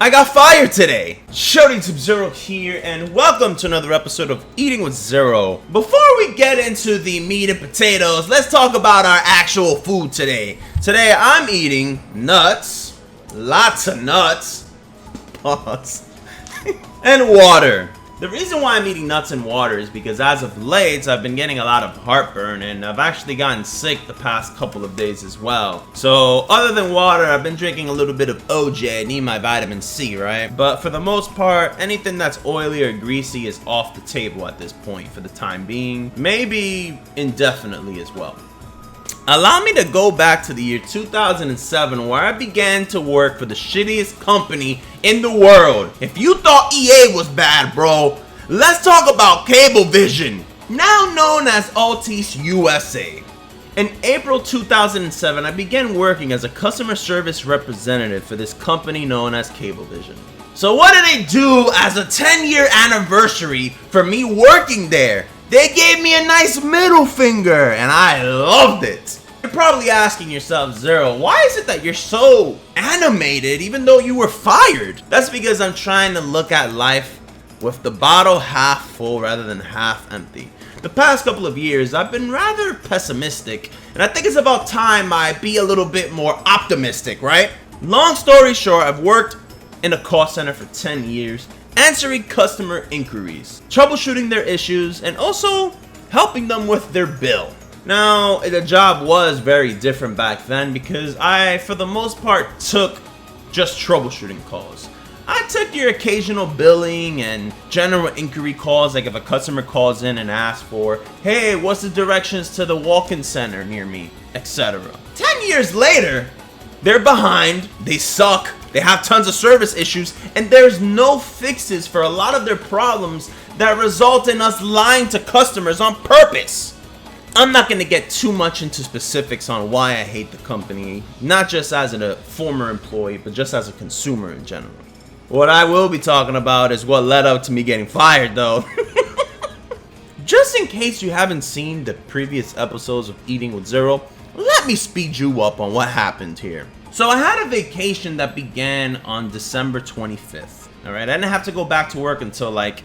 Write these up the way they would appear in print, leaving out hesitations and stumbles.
I got fired today. Storytime here, and welcome to another episode of Eating with Zero. Before we get into the meat and potatoes, let's talk about our actual food today. Today I'm eating nuts, lots of nuts, pause, and water. The reason why I'm eating nuts and water is because as of late, I've been getting a lot of heartburn, and I've actually gotten sick the past couple of days as well. So other than water, I've been drinking a little bit of OJ. I need my vitamin C, right? But for the most part, anything that's oily or greasy is off the table at this point for the time being. Maybe indefinitely as well. Allow me to go back to the year 2007 where I began to work for the shittiest company in the world. If you thought EA was bad, bro, let's talk about Cablevision, now known as Altice USA. In April 2007, I began working as a customer service representative for this company known as Cablevision. So what did they do as a 10-year anniversary for me working there? They gave me a nice middle finger, and I loved it. You're probably asking yourself, Zero, why is it that you're so animated even though you were fired? That's because I'm trying to look at life with the bottle half full rather than half empty. The past couple of years, I've been rather pessimistic, and I think it's about time I be a little bit more optimistic, right? Long story short, I've worked in a call center for 10 years, answering customer inquiries, troubleshooting their issues, and also helping them with their bill. Now, the job was very different back then because I, for the most part, took just troubleshooting calls. I took your occasional billing and general inquiry calls, like if a customer calls in and asks for, hey, what's the directions to the walk-in center near me, etc. 10 years later, they're behind, they suck, they have tons of service issues, and there's no fixes for a lot of their problems that result in us lying to customers on purpose. I'm not going to get too much into specifics on why I hate the company, not just as a former employee, but just as a consumer in general. What I will be talking about is what led up to me getting fired, though. Just in case you haven't seen the previous episodes of Eating with Zero, let me speed you up on what happened here. So I had a vacation that began on December 25th. Alright, I didn't have to go back to work until like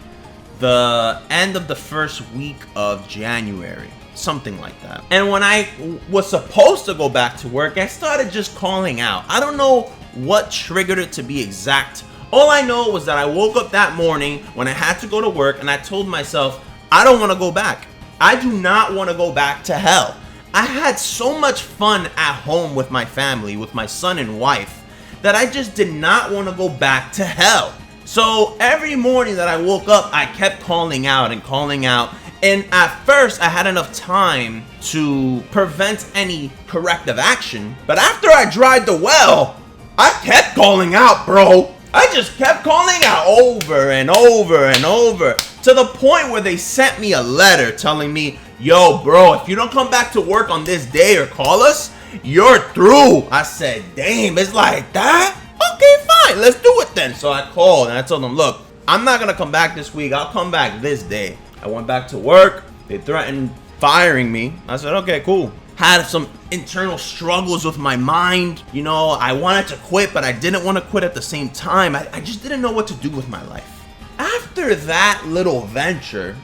the end of the first week of January. Something like that. And when I was supposed to go back to work, I started just calling out. I don't know what triggered it to be exact. All I know was that I woke up that morning when I had to go to work and I told myself, I don't want to go back. I do not want to go back to hell. I had so much fun at home with my family, with my son and wife, that I just did not want to go back to hell. So every morning that I woke up, I kept calling out and calling out. And at first, I had enough time to prevent any corrective action. But after I dried the well, I kept calling out, bro. I just kept calling out over and over and over, to the point where they sent me a letter telling me, yo, bro, if you don't come back to work on this day or call us, you're through. I said, damn, it's like that? Okay, fine, let's do it then. So I called and I told them, look, I'm not gonna come back this week. I'll come back this day. I went back to work. They threatened firing me. I said, okay, cool. Had some internal struggles with my mind. You know, I wanted to quit, but I didn't want to quit at the same time. I just didn't know what to do with my life. After that little venture,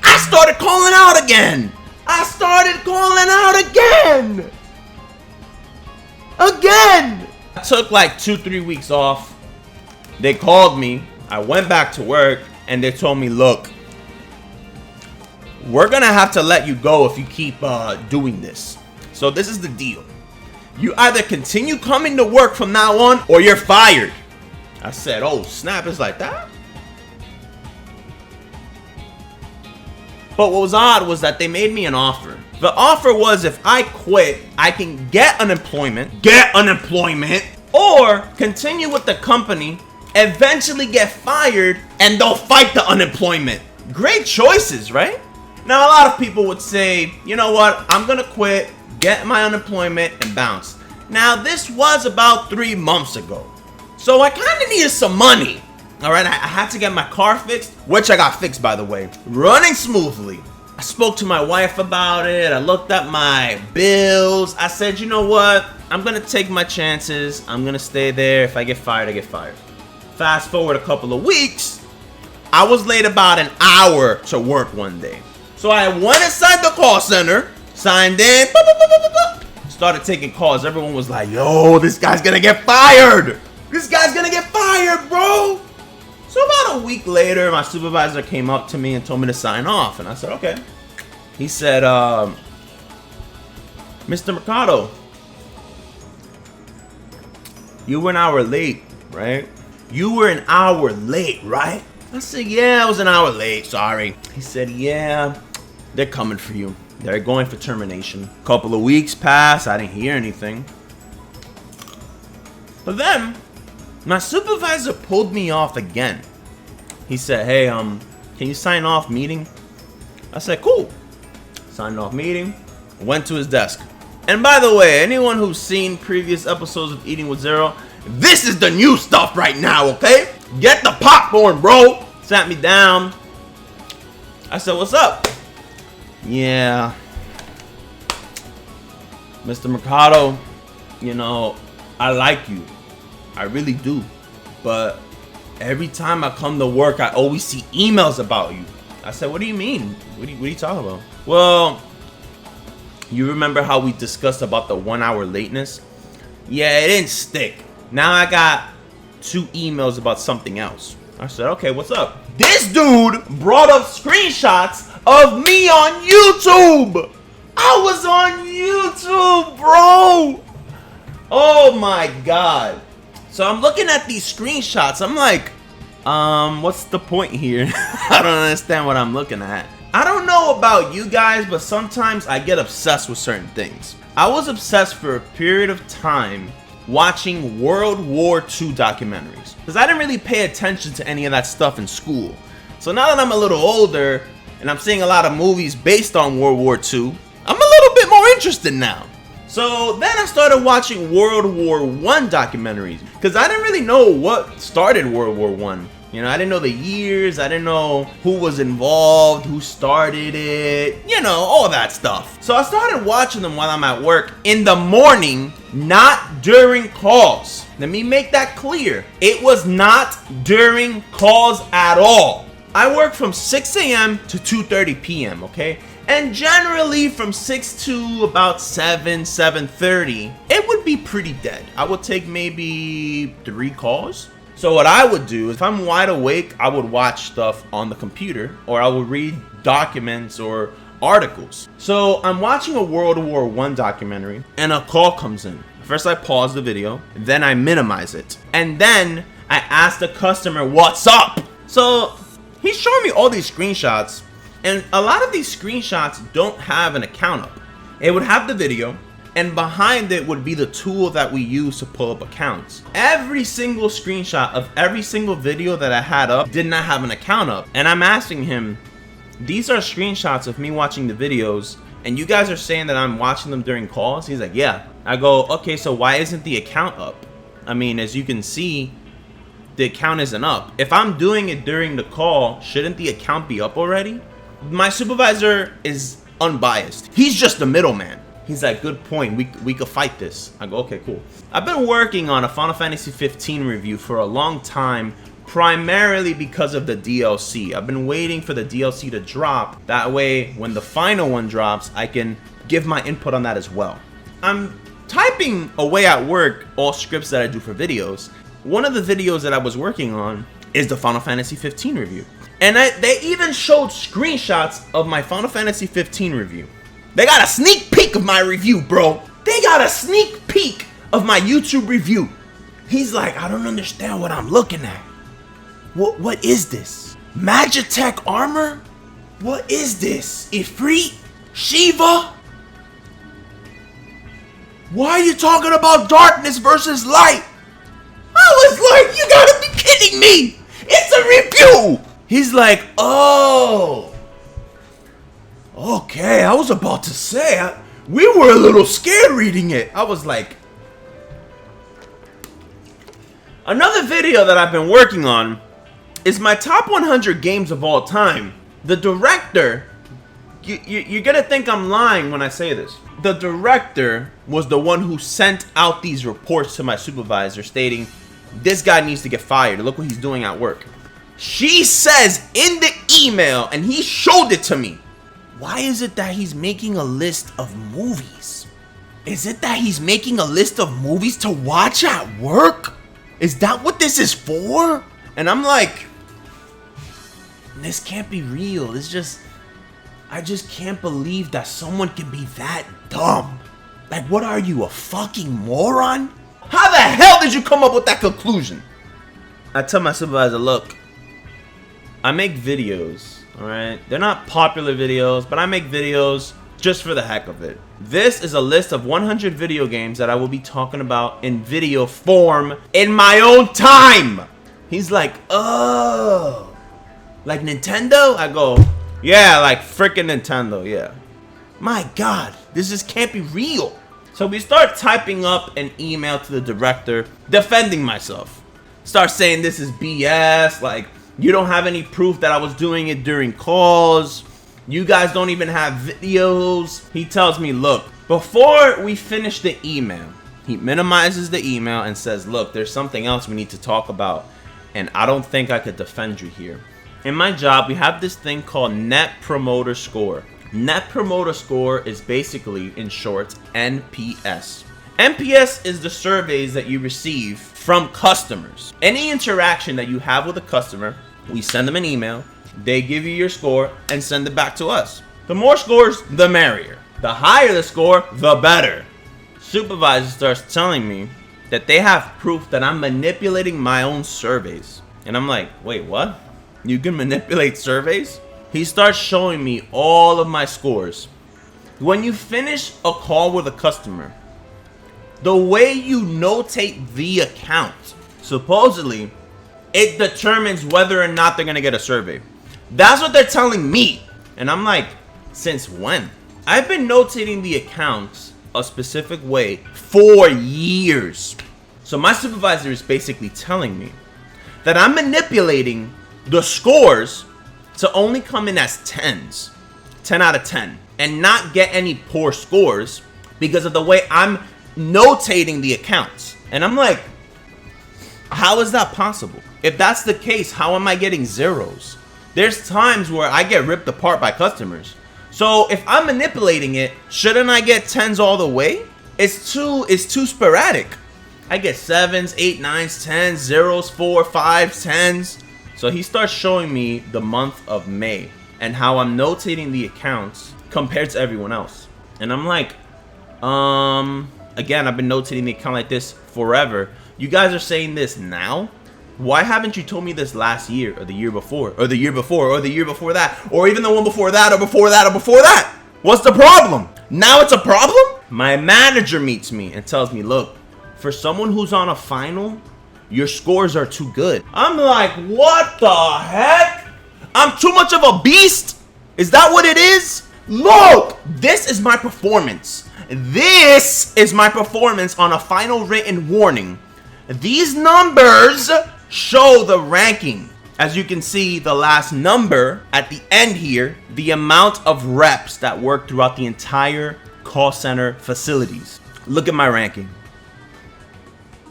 I started calling out again. I started calling out again. I took like 2-3 weeks off. They called me. I went back to work. And they told me, look, we're going to have to let you go if you keep doing this. So this is the deal. You either continue coming to work from now on or you're fired. I said, oh, snap, it's like that? But what was odd was that they made me an offer. The offer was if I quit, I can get unemployment, or continue with the company, eventually get fired, and they'll fight the unemployment. Great choices, right? Now, a lot of people would say, you know what, I'm gonna quit, get my unemployment, and bounce. Now, this was about 3 months ago, so I kind of needed some money. All right, I had to get my car fixed, which I got fixed, by the way, running smoothly. spoke to my wife about it. I looked at my bills. I said, you know what? I'm gonna take my chances. I'm gonna stay there. If I get fired, I get fired. Fast forward a couple of weeks, I was late about an hour to work one day. So I went inside the call center, signed in, started taking calls. Everyone was like, yo, this guy's gonna get fired. This guy's gonna get fired, bro. So about a week later, my supervisor came up to me and told me to sign off. And I said, okay. He said, Mr. Mercado, you were an hour late, right? You were an hour late, right? I said, yeah, I was an hour late, sorry. He said, yeah, they're coming for you. They're going for termination. A couple of weeks passed, I didn't hear anything. But then, my supervisor pulled me off again. He said, hey, can you sign off meeting? I said, cool. Signed off meeting, went to his desk. And by the way, anyone who's seen previous episodes of Eating with Zero, this is the new stuff right now, okay? Get the popcorn, bro. Sat me down. I said, what's up? Yeah. Mr. Mercado, you know, I like you. I really do. But every time I come to work, I always see emails about you. I said, what do you mean? What are you talking about? Well, you remember how we discussed about the 1 hour lateness? Yeah, it didn't stick. Now I got 2 emails about something else. I said, okay, what's up? This dude brought up screenshots of me on YouTube. I was on YouTube, bro. Oh my God. So I'm looking at these screenshots. I'm like, what's the point here? I don't understand what I'm looking at. I don't know about you guys, but sometimes I get obsessed with certain things. I was obsessed for a period of time watching World War II documentaries because I didn't really pay attention to any of that stuff in school. So now that I'm a little older and I'm seeing a lot of movies based on World War II, I'm a little bit more interested now. So then I started watching World War I documentaries because I didn't really know what started World War I. You know, I didn't know the years, I didn't know who was involved, who started it, you know, all that stuff. So I started watching them while I'm at work in the morning, not during calls. Let me make that clear. It was not during calls at all. I work from 6 a.m. to 2:30 p.m., okay? And generally from 6 to about 7:30, it would be pretty dead. I would take maybe 3 calls. So what I would do, if I'm wide awake, I would watch stuff on the computer or I would read documents or articles. So I'm watching a World War I documentary and a call comes in. First I pause the video, then I minimize it. And then I ask the customer, what's up? So he's showing me all these screenshots and a lot of these screenshots don't have an account up. It would have the video, and behind it would be the tool that we use to pull up accounts. Every single screenshot of every single video that I had up did not have an account up. And I'm asking him, these are screenshots of me watching the videos, and you guys are saying that I'm watching them during calls? He's like, yeah. I go, okay, so why isn't the account up? I mean, as you can see, the account isn't up. If I'm doing it during the call, shouldn't the account be up already? My supervisor is unbiased. He's just the middleman. He's like, good point, we could fight this. I go, okay, cool. I've been working on a Final Fantasy 15 review for a long time, primarily because of the DLC. I've been waiting for the DLC to drop. That way, when the final one drops, I can give my input on that as well. I'm typing away at work all scripts that I do for videos. One of the videos that I was working on is the Final Fantasy 15 review. And they even showed screenshots of my Final Fantasy 15 review. They got a sneak peek of my review, bro. They got a sneak peek of my YouTube review. He's like, I don't understand what I'm looking at. What is this? Magitech armor? What is this? Ifrit? Shiva? Why are you talking about darkness versus light? I was like, you gotta be kidding me. It's a review. He's like, oh. Okay, I was about to say, we were a little scared reading it. I was like... Another video that I've been working on is my top 100 games of all time. The director You're gonna think I'm lying when I say this. The director was the one who sent out these reports to my supervisor stating, this guy needs to get fired. Look what he's doing at work. She says in the email, and he showed it to me, why is it that he's making a list of movies? Is it that he's making a list of movies to watch at work? Is that what this is for? And I'm like, this can't be real. I just can't believe that someone can be that dumb. Like, what are you, a fucking moron? How the hell did you come up with that conclusion? I tell my supervisor, look, I make videos, alright? They're not popular videos, but I make videos just for the heck of it. This is a list of 100 video games that I will be talking about in video form in my own time. He's like, oh, like Nintendo? I go, yeah, like freaking Nintendo, yeah. My God, this just can't be real. So we start typing up an email to the director, defending myself. Start saying this is BS, like, you don't have any proof that I was doing it during calls. You guys don't even have videos. He tells me, look, before we finish the email, he minimizes the email and says, look, there's something else we need to talk about, and I don't think I could defend you here. In my job, we have this thing called Net Promoter Score. Net Promoter Score is basically, in short, NPS. NPS is the surveys that you receive from customers. Any interaction that you have with a customer, we send them an email, they give you your score, and send it back to us. The more scores, the merrier. The higher the score, the better. Supervisor starts telling me that they have proof that I'm manipulating my own surveys. And I'm like, wait, what? You can manipulate surveys? He starts showing me all of my scores. When you finish a call with a customer, the way you notate the account, supposedly, it determines whether or not they're gonna get a survey. That's what they're telling me. And I'm like, since when? I've been notating the accounts a specific way for years. So my supervisor is basically telling me that I'm manipulating the scores to only come in as 10s, 10 out of 10, and not get any poor scores because of the way I'm notating the accounts. And I'm like, how is that possible? If that's the case, how am I getting zeros? There's times where I get ripped apart by customers. So if I'm manipulating it, shouldn't I get 10s all the way? It's too sporadic. I get 7s, 8, 9s, 10s, 0s, 4, 5s, 10s. So he starts showing me the month of May and how I'm notating the accounts compared to everyone else. And I'm like, again, I've been notating the account like this forever. You guys are saying this now? Why haven't you told me this last year or the year before or the year before or the year before that or even the one before that or before that or before that? What's the problem? Now it's a problem? My manager meets me and tells me, look, for someone who's on a final, your scores are too good. I'm like, what the heck? I'm too much of a beast? Is that what it is? Look, this is my performance. This is my performance on a final written warning. These numbers show the ranking. As you can see, the last number at the end here, the amount of reps that work throughout the entire call center facilities. Look at my ranking.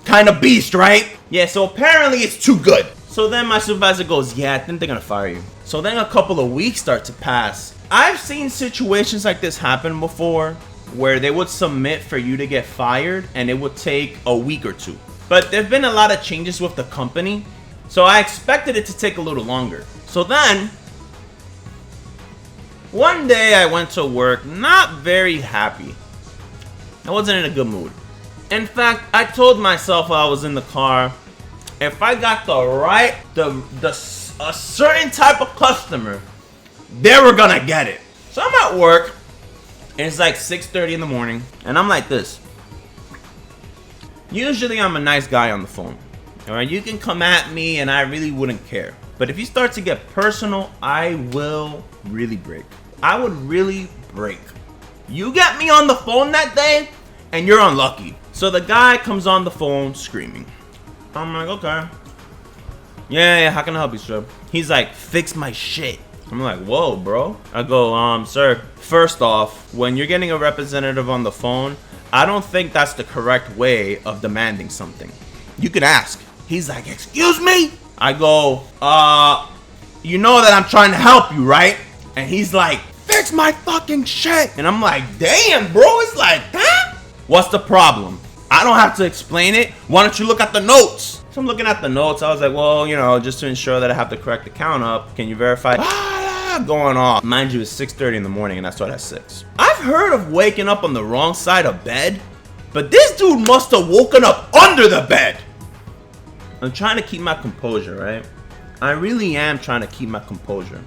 Kind of beast, right? Yeah, so apparently it's too good. So then my supervisor goes, yeah, I think they're gonna fire you. So then a couple of weeks start to pass. I've seen situations like this happen before where they would submit for you to get fired and it would take a week or two. But there've been a lot of changes with the company, so I expected it to take a little longer. So then, one day I went to work not very happy. I wasn't in a good mood. In fact, I told myself while I was in the car, if I got a certain type of customer, they were gonna get it. So I'm at work, and it's like 6:30 in the morning, and I'm like this. Usually I'm a nice guy on the phone. Alright, you can come at me and I really wouldn't care. But if you start to get personal, I will really break. I would really break. You get me on the phone that day, and you're unlucky. So the guy comes on the phone screaming. I'm like, okay. Yeah, how can I help you, sir? He's like, fix my shit. I'm like, whoa, bro. I go, sir, first off, when you're getting a representative on the phone, I don't think that's the correct way of demanding something. You can ask. He's like, excuse me? I go, you know that I'm trying to help you, right? And he's like, fix my fucking shit. And I'm like, damn, bro, it's like that? What's the problem? I don't have to explain it. Why don't you look at the notes? So I'm looking at the notes. I was like, well, you know, just to ensure that I have the correct account up, can you verify? Going off. Mind you, it's 6:30 in the morning and I started at 6. I've heard of waking up on the wrong side of bed, but this dude must have woken up under the bed. I'm trying to keep my composure, right? I really am trying to keep my composure.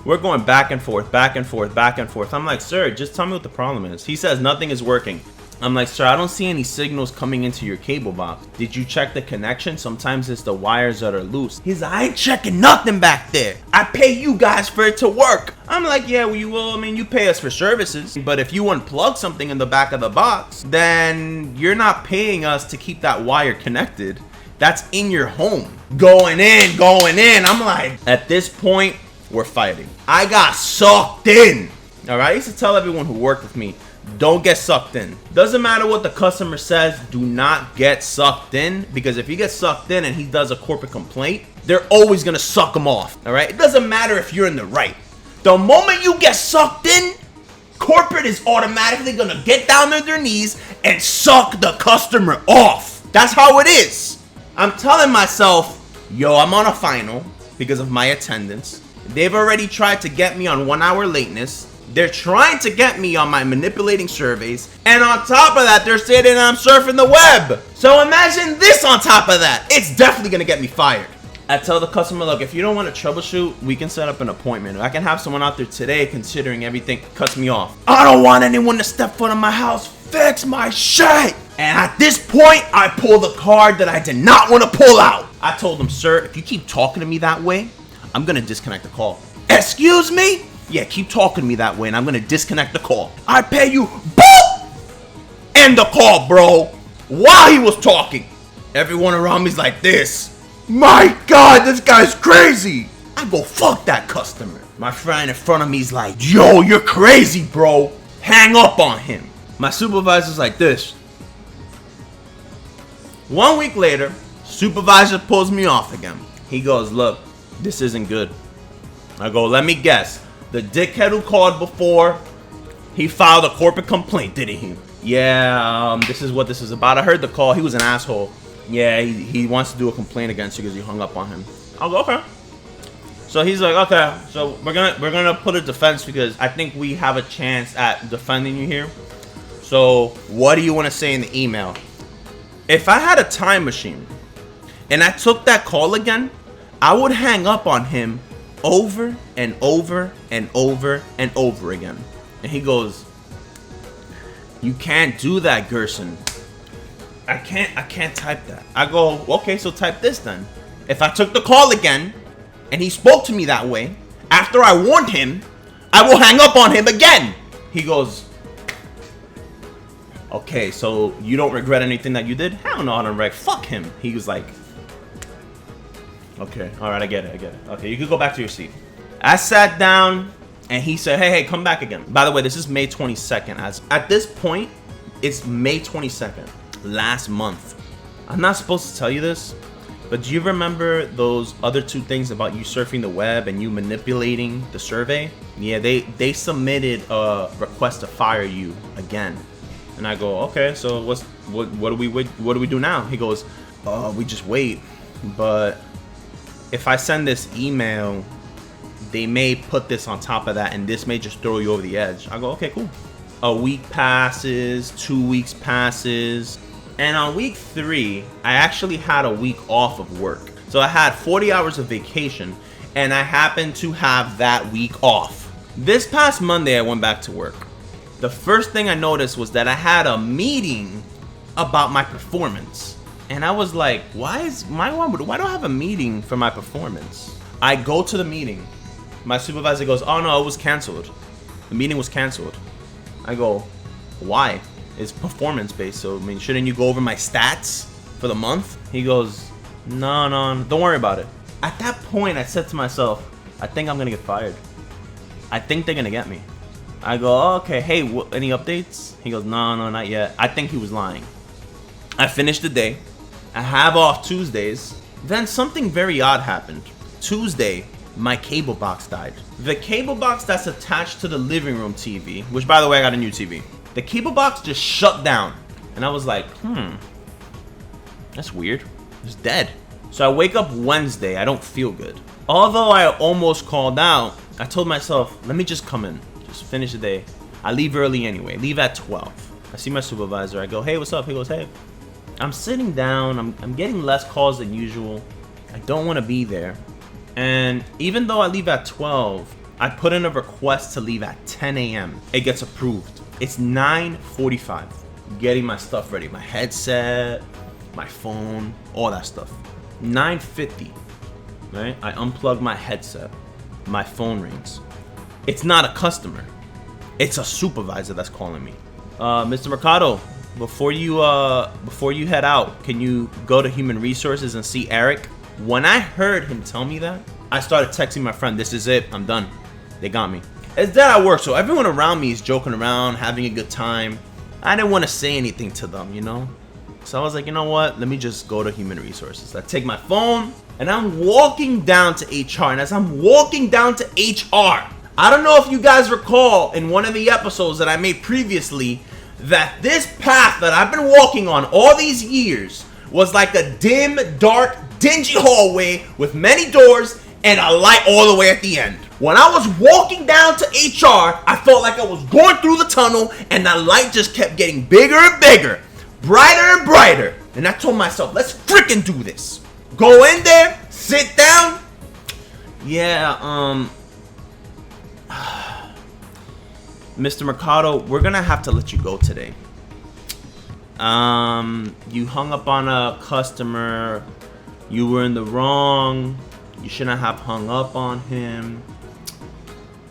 We're going back and forth, back and forth, back and forth. I'm like, sir, just tell me what the problem is. He says nothing is working. I'm like, sir, I don't see any signals coming into your cable box. Did you check the connection? Sometimes it's the wires that are loose. He's like, I ain't checking nothing back there. I pay you guys for it to work. I'm like, yeah, well, I mean, you pay us for services. But if you unplug something in the back of the box, then you're not paying us to keep that wire connected. That's in your home. Going in. I'm like, at this point, we're fighting. I got sucked in. All right, I used to tell everyone who worked with me, don't get sucked in. Doesn't matter what the customer says, do not get sucked in, because if you get sucked in and he does a corporate complaint, they're always gonna suck him off. All right, it doesn't matter if you're in the right. The moment you get sucked in, corporate is automatically gonna get down on their knees and suck the customer off. That's how it is. I'm telling myself, yo, I'm on a final because of my attendance. They've already tried to get me on 1 hour lateness. They're trying to get me on my manipulating surveys. And on top of that, they're saying that I'm surfing the web. So imagine this on top of that. It's definitely going to get me fired. I tell the customer, look, if you don't want to troubleshoot, we can set up an appointment. I can have someone out there today considering everything cuts me off. I don't want anyone to step foot in my house. Fix my shit. And at this point, I pull the card that I did not want to pull out. I told him, sir, if you keep talking to me that way, I'm going to disconnect the call. Excuse me? Yeah, keep talking to me that way and I'm going to disconnect the call. I pay you. Boop! End the call, bro. While he was talking. Everyone around me's like this. My God, this guy's crazy. I go, fuck that customer. My friend in front of me's like, yo, you're crazy, bro. Hang up on him. My supervisor's like this. 1 week later, supervisor pulls me off again. He goes, look, this isn't good. I go, let me guess. The dickhead who called before, he filed a corporate complaint, didn't he? Yeah, this is what this is about. I heard the call. He was an asshole. Yeah, he wants to do a complaint against you because you hung up on him. I'll go, okay. So he's like, okay, so we're gonna put a defense because I think we have a chance at defending you here. So what do you want to say in the email? If I had a time machine and I took that call again, I would hang up on him over and over and over and over again. And he goes, you can't do that, Gerson. I can't type that. I go, okay, so type this then. If I took the call again and he spoke to me that way, after I warned him, I will hang up on him again. He goes, okay, so you don't regret anything that you did? Hell no, I don't regret. Fuck him. He was like, okay, all right, I get it. Okay, you can go back to your seat. I sat down and he said, hey, come back again. By the way, this is May 22nd. At this point, it's May 22nd, last month. I'm not supposed to tell you this, but do you remember those other two things about you surfing the web and you manipulating the survey? Yeah, they submitted a request to fire you again. And I go, okay, so what do we do now? He goes, we just wait. But if I send this email, they may put this on top of that and this may just throw you over the edge. I go, okay, cool. A week passes, 2 weeks passes, and on week 3, I actually had a week off of work. So I had 40 hours of vacation and I happened to have that week off. This past Monday, I went back to work. The first thing I noticed was that I had a meeting about my performance. And I was like, why do I have a meeting for my performance? I go to the meeting. My supervisor goes, oh no, it was canceled. The meeting was canceled. I go, why? It's performance based, so I mean, shouldn't you go over my stats for the month? He goes, no, don't worry about it. At that point, I said to myself, I think I'm gonna get fired. I think they're gonna get me. I go, oh, okay, hey, any updates? He goes, no, not yet. I think he was lying. I finished the day. I have off Tuesdays. Then something very odd happened. Tuesday, my cable box died. The cable box that's attached to the living room TV, which by the way, I got a new TV. The cable box just shut down. And I was like, that's weird. It's dead. So I wake up Wednesday. I don't feel good. Although I almost called out, I told myself, let me just come in. Just finish the day. I leave early anyway. Leave at 12. I see my supervisor. I go, hey, what's up? He goes, hey. I'm sitting down. I'm getting less calls than usual. I don't want to be there. And even though I leave at 12, I put in a request to leave at 10 a.m. It gets approved. It's 9:45. Getting my stuff ready. My headset, my phone, all that stuff. 9:50, right? I unplug my headset. My phone rings. It's not a customer. It's a supervisor that's calling me. Mr. Mercado, before you head out, can you go to Human Resources and see Eric? When I heard him tell me that, I started texting my friend, this is it, I'm done. They got me. It's that I work, so everyone around me is joking around, having a good time. I didn't want to say anything to them, you know? So I was like, you know what? Let me just go to Human Resources. I take my phone, and I'm walking down to HR. And as I'm walking down to HR, I don't know if you guys recall in one of the episodes that I made previously that this path that I've been walking on all these years was like a dim, dark, dingy hallway with many doors and a light all the way at the end. When I was walking down to HR, I felt like I was going through the tunnel and the light just kept getting bigger and bigger, brighter and brighter. And I told myself, let's freaking do this. Go in there, sit down. Yeah, Mr. Mercado, we're gonna have to let you go today. You hung up on a customer. You were in the wrong. You shouldn't have hung up on him.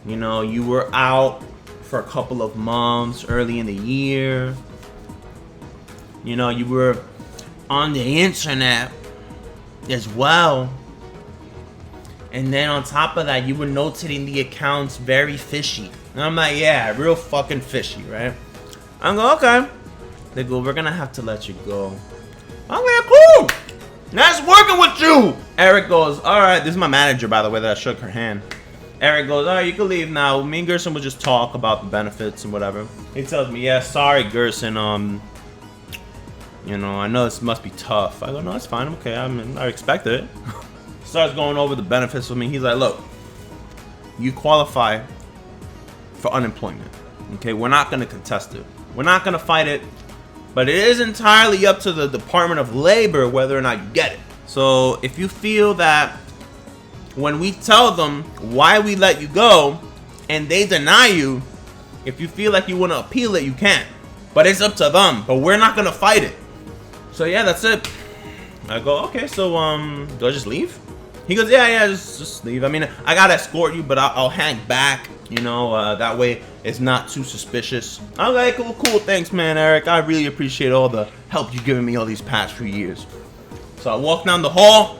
You know, you were out for a couple of months early in the year. You know, you were on the internet as well. And then on top of that, you were notating the accounts very fishy. And I'm like, yeah, real fucking fishy, right? I'm going, okay. They go, we're gonna have to let you go. I'm like, cool. Nice working with you. Eric goes, all right. This is my manager, by the way, that I shook her hand. Eric goes, all right, you can leave now. Me and Gerson will just talk about the benefits and whatever. He tells me, yeah, sorry, Gerson. You know, I know this must be tough. I go, no, it's fine. I'm okay. I expected it. Starts going over the benefits with me. He's like, look, you qualify for unemployment. Okay, we're not going to contest it. We're not going to fight it. But it is entirely up to the Department of Labor whether or not you get it. So if you feel that when we tell them why we let you go and they deny you, if you feel like you want to appeal it, you can. But it's up to them. But we're not going to fight it. So yeah, that's it. I go, okay, so do I just leave? He goes, yeah, just leave. I mean, I gotta escort you, but I'll hang back, you know, that way it's not too suspicious. Okay, cool, thanks, man, Eric. I really appreciate all the help you've given me all these past few years. So I walk down the hall,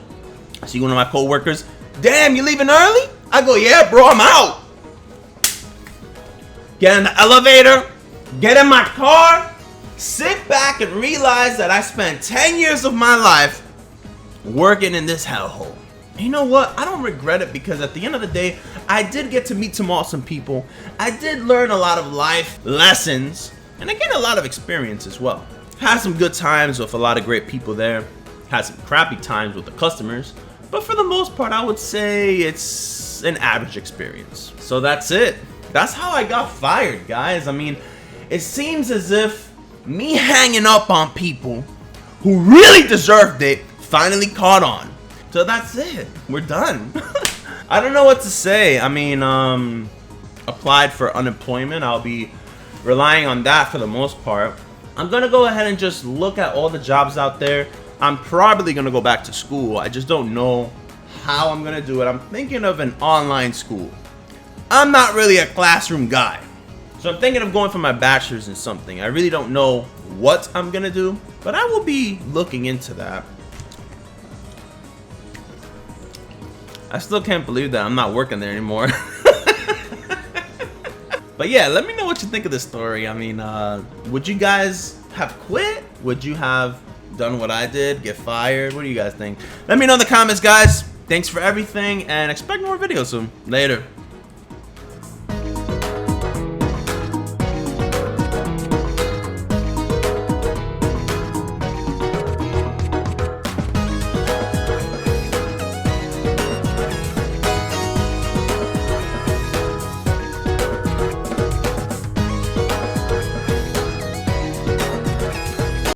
I see one of my co-workers. Damn, you leaving early? I go, yeah, bro, I'm out. Get in the elevator, get in my car, sit back and realize that I spent 10 years of my life working in this hellhole. You know what? I don't regret it because at the end of the day, I did get to meet some awesome people. I did learn a lot of life lessons and I get a lot of experience as well. Had some good times with a lot of great people there. Had some crappy times with the customers. But for the most part, I would say it's an average experience. So that's it. That's how I got fired, guys. I mean, it seems as if me hanging up on people who really deserved it finally caught on. So that's it. We're done. I don't know what to say. I mean, applied for unemployment. I'll be relying on that for the most part. I'm going to go ahead and just look at all the jobs out there. I'm probably going to go back to school. I just don't know how I'm going to do it. I'm thinking of an online school. I'm not really a classroom guy. So I'm thinking of going for my bachelor's in something. I really don't know what I'm going to do, but I will be looking into that. I still can't believe that I'm not working there anymore. But yeah, let me know what you think of this story. I mean, would you guys have quit? Would you have done what I did, get fired? What do you guys think? Let me know in the comments, guys. Thanks for everything, and expect more videos soon. Later.